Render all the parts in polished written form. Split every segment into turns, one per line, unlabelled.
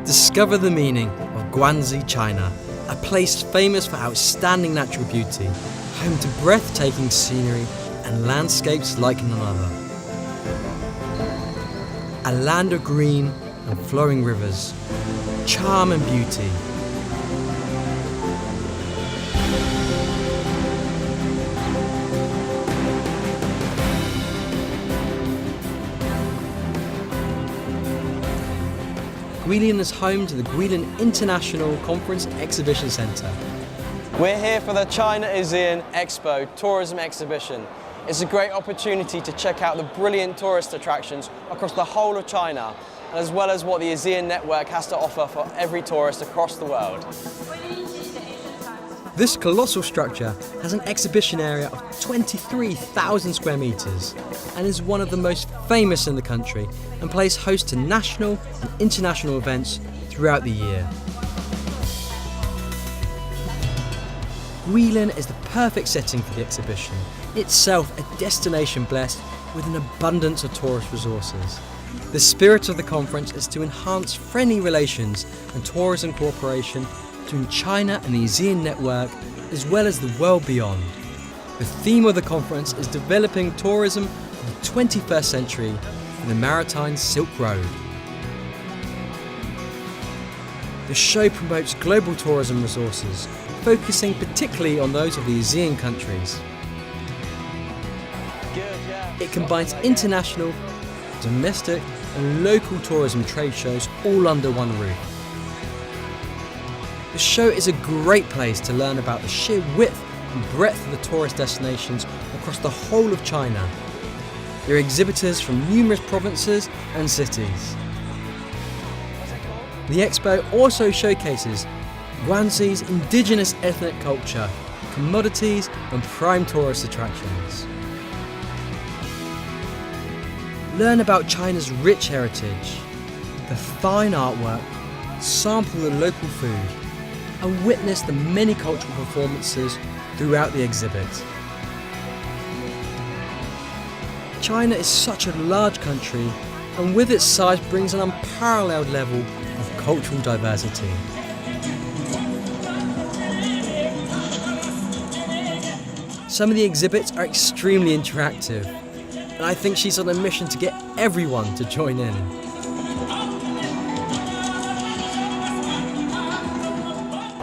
Discover the meaning of GUANGXI, China, a place famous for outstanding natural beauty, home to breathtaking scenery and landscapes like none other. A land of green and flowing rivers, charm and beauty. Guilin is home to the Guilin International Conference Exhibition Centre.
We're here for the China ASEAN Expo tourism exhibition. It's a great opportunity to check out the brilliant tourist attractions across the whole of China, as well as what the ASEAN network has to offer for every tourist across the world.
This colossal structure has an exhibition area of 23,000 square metres and is one of the most famous in the country and plays host to national and international events throughout the year. Guilin is the perfect setting for the exhibition, itself a destination blessed with an abundance of tourist resources. The spirit of the conference is to enhance friendly relations and tourism cooperation between China and the ASEAN network, as well as the world beyond. The theme of the conference is developing tourism for the 21st century in the maritime Silk Road. The show promotes global tourism resources, focusing particularly on those of the ASEAN countries. It combines international, domestic and local tourism trade shows all under one roof. The show is a great place to learn about the sheer width and breadth of the tourist destinations across the whole of China. There are exhibitors from numerous provinces and cities. The expo also showcases GUANGXI's indigenous ethnic culture, commodities and prime tourist attractions. Learn about China's rich heritage, the fine artwork, sample the local food, and witness the many cultural performances throughout the exhibit. China is such a large country, and with its size brings an unparalleled level of cultural diversity. Some of the exhibits are extremely interactive, and I think she's on a mission to get everyone to join in.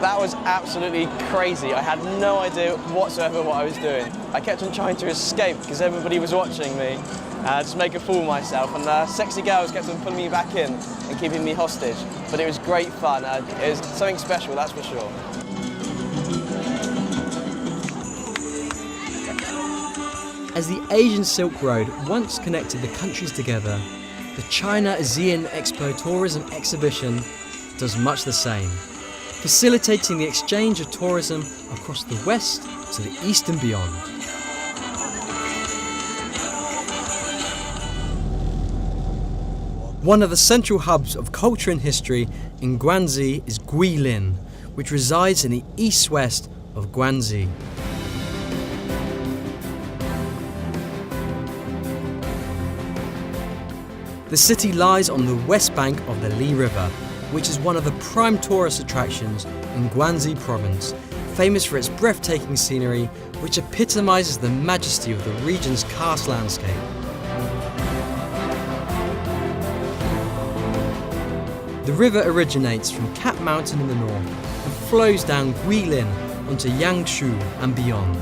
That was absolutely crazy. I had no idea whatsoever what I was doing. I kept on trying to escape because everybody was watching me, just make a fool of myself, and sexy girls kept on pulling me back in and keeping me hostage. But it was great fun. It was something special, that's for sure.
As the Asian Silk Road once connected the countries together, the China ASEAN Expo Tourism Exhibition does much the same, facilitating the exchange of tourism across the west to the east and beyond. One of the central hubs of culture and history in GUANGXI is Guilin, which resides in the east-west of GUANGXI. The city lies on the west bank of the Li River, which is one of the prime tourist attractions in GUANGXI province, famous for its breathtaking scenery, which epitomizes the majesty of the region's karst landscape. The river originates from Cat Mountain in the north and flows down Guilin onto GUANGXI and beyond.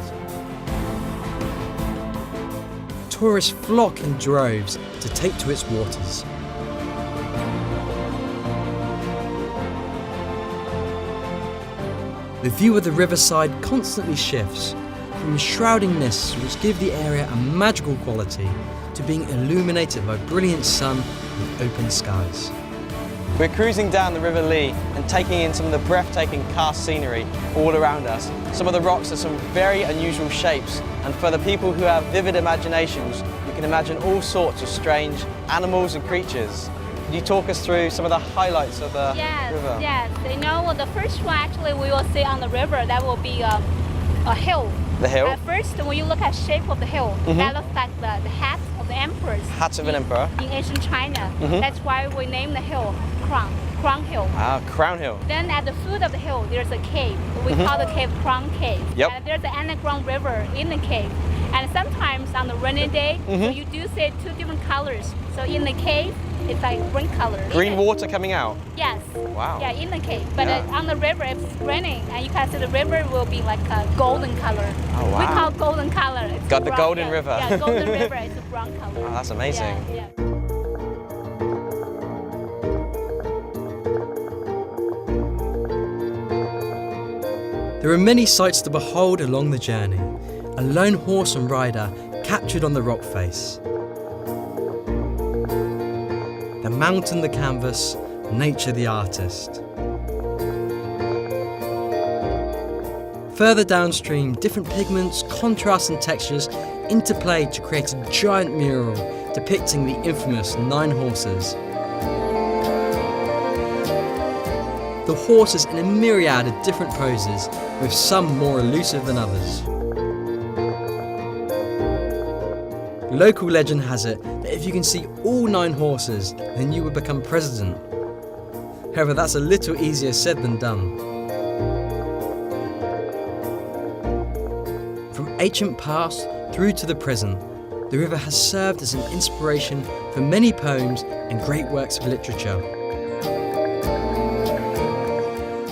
Tourists flock in droves to take to its waters. The view of the riverside constantly shifts, from shrouding mists which give the area a magical quality to being illuminated by brilliant sun with open skies.
We're cruising down the River Li and taking in some of the breathtaking karst scenery all around us. Some of the rocks are some very unusual shapes, and for the people who have vivid imaginations, you can imagine all sorts of strange animals and creatures. Could you talk us through some of the highlights of the river?
Yes, you know, the first one actually we will see on the river, that will be a hill.
The hill?
At first, when you look at the shape of the hill, that looks like the head of the emperors.
Hats of an emperor.
In ancient China. That's why we name the hill Crown Hill.
Ah, Crown Hill.
Then at the foot of the hill, there's a cave. We call the cave Crown Cave.
Yep.
And there's an underground river in the cave. And sometimes on the rainy day, so you do see two different colors. So in the cave, it's like green color.
Green water coming out.
Yes.
Wow.
Yeah, in the cave. But
Yeah.
on the river, if it's raining, and you can see the river will be like a golden color.
Oh, wow.
We call golden color. It's
Got the
brown,
golden
yeah.
river.
Yeah, golden river is a brown color.
Oh, that's amazing.
Yeah, yeah.
There are many sights to behold along the journey. A lone horse and rider captured on the rock face. The mountain the canvas, nature the artist. Further downstream, different pigments, contrasts and textures interplay to create a giant mural depicting the infamous 9 horses. The horses in a myriad of different poses, with some more elusive than others. Local legend has it that if you can see all 9 horses, then you will become president. However, that's a little easier said than done. From ancient past through to the present, the river has served as an inspiration for many poems and great works of literature.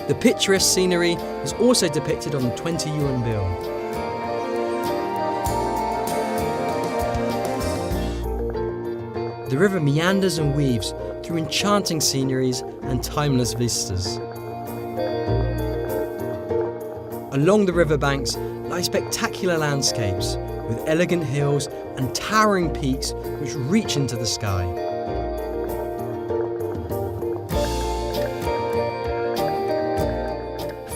The picturesque scenery is also depicted on the 20 yuan bill. The river meanders and weaves through enchanting sceneries and timeless vistas. Along the riverbanks lie spectacular landscapes with elegant hills and towering peaks which reach into the sky.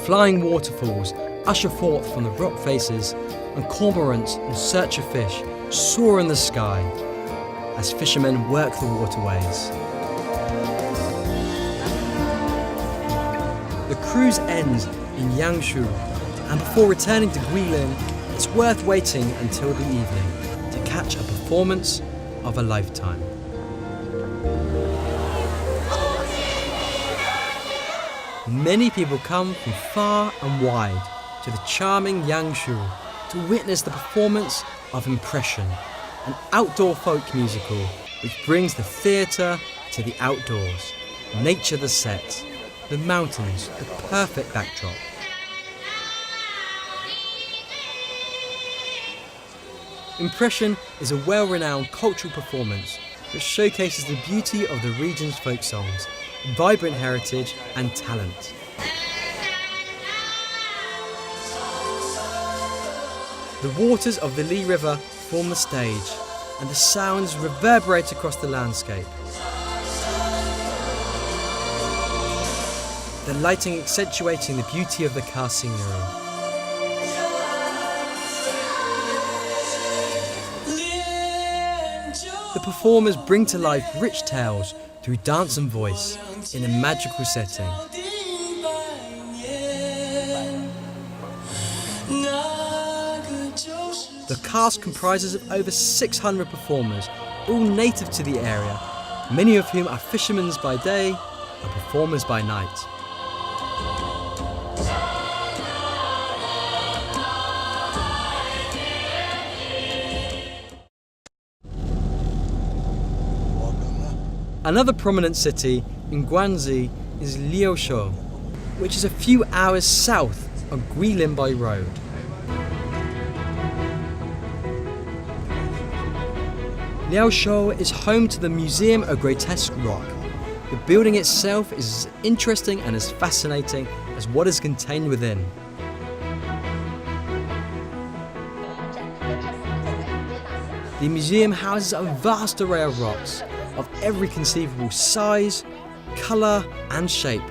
Flying waterfalls usher forth from the rock faces, and cormorants in search of fish soar in the sky as fishermen work the waterways. The cruise ends in GUANGXI, and before returning to Guilin, it's worth waiting until the evening to catch a performance of a lifetime. Many people come from far and wide to the charming GUANGXI to witness the performance of Impression, an outdoor folk musical which brings the theatre to the outdoors, nature the set, the mountains the perfect backdrop. Impression is a well-renowned cultural performance which showcases the beauty of the region's folk songs, vibrant heritage and talent. The waters of the Li River form the stage, and the sounds reverberate across the landscape. The lighting accentuating the beauty of the car scenery. The performers bring to life rich tales through dance and voice in a magical setting. The cast comprises of over 600 performers, all native to the area, many of whom are fishermen by day and performers by night. Another prominent city in GUANGXI is Liaoshui, which is a few hours south of Guilin by road. Liaoshui is home to the Museum of Grotesque Rock. The building itself is as interesting and as fascinating as what is contained within. The museum houses a vast array of rocks, of every conceivable size, colour and shape.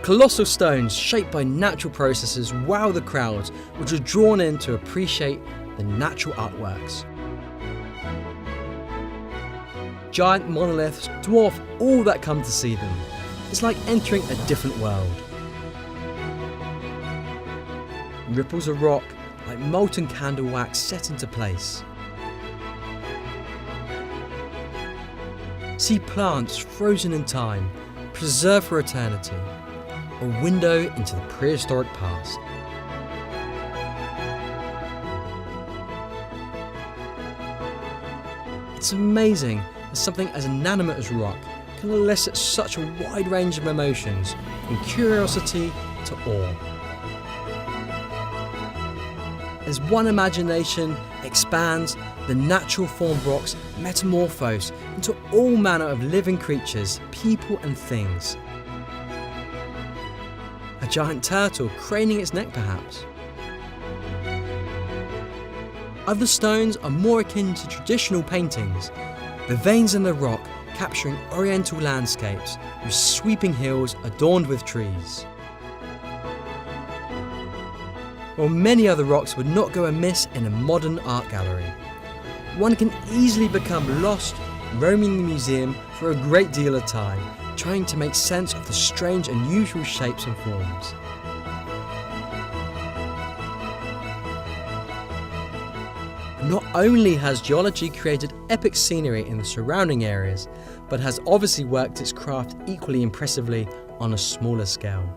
Colossal stones shaped by natural processes wow the crowds, which are drawn in to appreciate the natural artworks. Giant monoliths dwarf all that come to see them. It's like entering a different world. ripples of rock like molten candle wax set into place. See plants frozen in time, preserved for eternity, a window into the prehistoric past. It's amazing that something as inanimate as rock can elicit such a wide range of emotions, from curiosity to awe. As one imagination expands, the natural formed rocks metamorphose into all manner of living creatures, people and things. A giant turtle craning its neck perhaps. Other stones are more akin to traditional paintings, the veins in the rock capturing oriental landscapes with sweeping hills adorned with trees. While many other rocks would not go amiss in a modern art gallery, one can easily become lost roaming the museum for a great deal of time, trying to make sense of the strange unusual shapes and forms. Not only has geology created epic scenery in the surrounding areas, but has obviously worked its craft equally impressively on a smaller scale.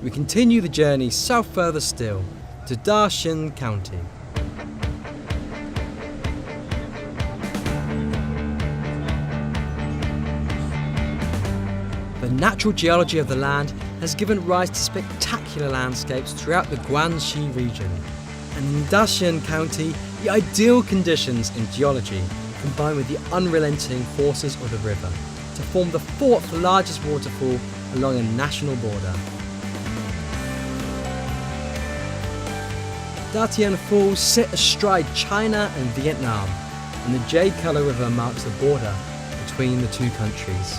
We continue the journey south further still to Daxing County. The natural geology of the land has given rise to spectacular landscapes throughout the GUANGXI region. And in Daxing County, the ideal conditions in geology combine with the unrelenting forces of the river to form the fourth largest waterfall along a national border. Datian Falls sit astride China and Vietnam, and the Jade Colour River marks the border between the two countries.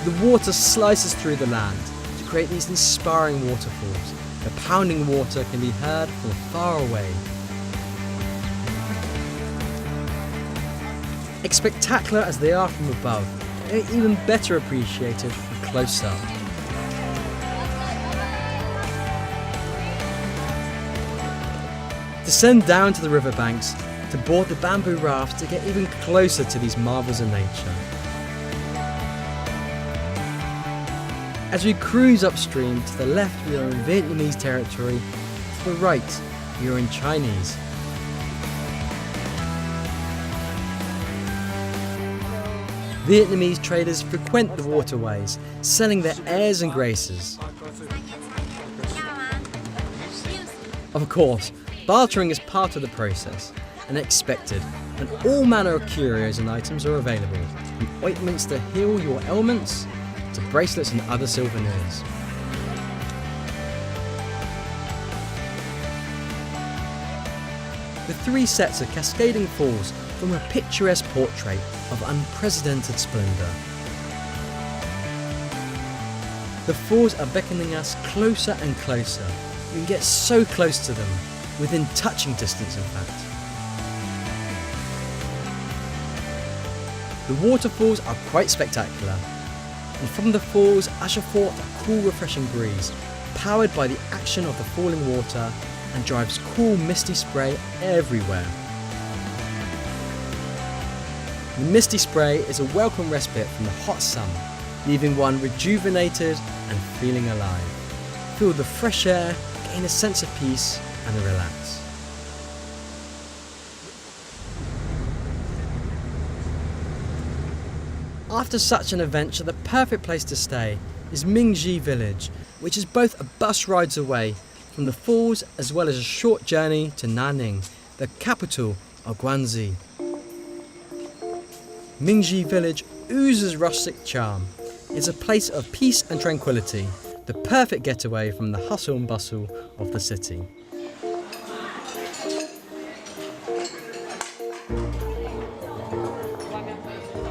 The water slices through the land to create these inspiring waterfalls. The pounding water can be heard from far away. As spectacular as they are from above, they're even better appreciated from close up. Descend down to the riverbanks to board the bamboo raft to get even closer to these marvels of nature. As we cruise upstream, to the left we are in Vietnamese territory, to the right we are in Chinese. Vietnamese traders frequent the waterways, selling their airs and graces. Of course, bartering is part of the process and expected, and all manner of curios and items are available, from ointments to heal your ailments, to bracelets and other souvenirs. The three sets of cascading falls form a picturesque portrait of unprecedented splendour. The falls are beckoning us closer and closer. We can get so close to them, within touching distance in fact. The waterfalls are quite spectacular, and from the falls usher forth a cool refreshing breeze, powered by the action of the falling water, and drives cool misty spray everywhere. The misty spray is a welcome respite from the hot sun, leaving one rejuvenated and feeling alive. Feel the fresh air, gain a sense of peace and relax. After such an adventure, the perfect place to stay is GUANGXI village, which is both a bus rides away from the falls as well as a short journey to Nanning, the capital of Guangxi. GUANGXI village oozes rustic charm. It's a place of peace and tranquility, the perfect getaway from the hustle and bustle of the city.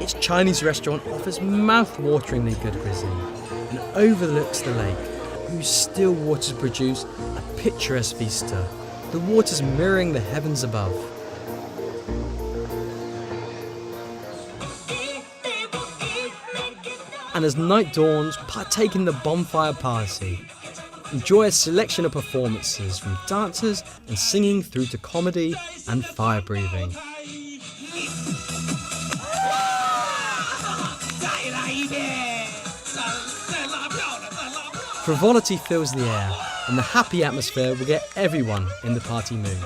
Its Chinese restaurant offers mouth-wateringly good cuisine and overlooks the lake, whose still waters produce a picturesque vista the waters mirroring the heavens above. And as night dawns, partake in the bonfire party. Enjoy a selection of performances from dancers and singing through to comedy and fire breathing. Frivolity fills the air, and the happy atmosphere will get everyone in the party mood.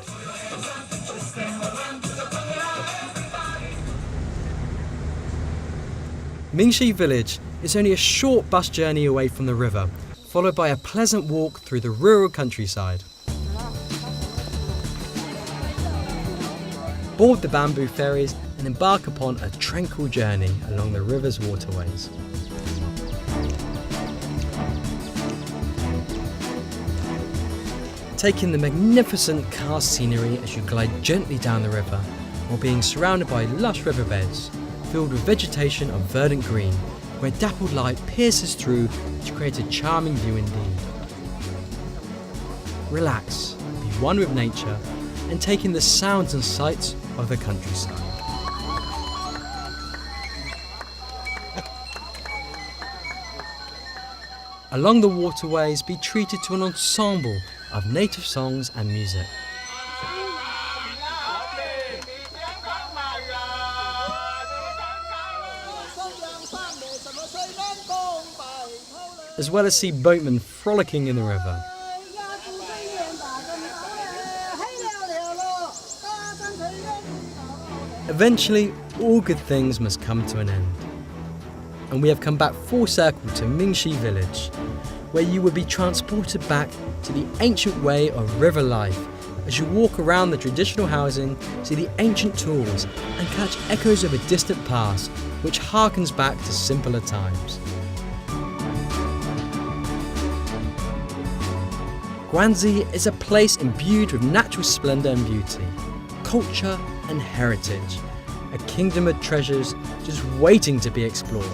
GUANGXI village is only a short bus journey away from the river, followed by a pleasant walk through the rural countryside. Board the bamboo ferries and embark upon a tranquil journey along the river's waterways. Take in the magnificent karst scenery as you glide gently down the river, while being surrounded by lush riverbeds, filled with vegetation of verdant green, where dappled light pierces through to create a charming view indeed. Relax, be one with nature, and take in the sounds and sights of the countryside. Along the waterways, be treated to an ensemble of native songs and music. As well as see boatmen frolicking in the river. Eventually, all good things must come to an end. And we have come back full circle to GUANGXI village, where you will be transported back to the ancient way of river life as you walk around the traditional housing, see the ancient tools, and catch echoes of a distant past which harkens back to simpler times. GUANGXI is a place imbued with natural splendour and beauty, culture and heritage, a kingdom of treasures just waiting to be explored.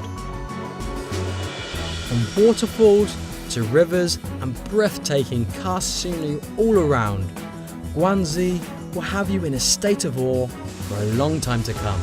From waterfalls to rivers and breathtaking karst scenery all around, GUANGXI will have you in a state of awe for a long time to come.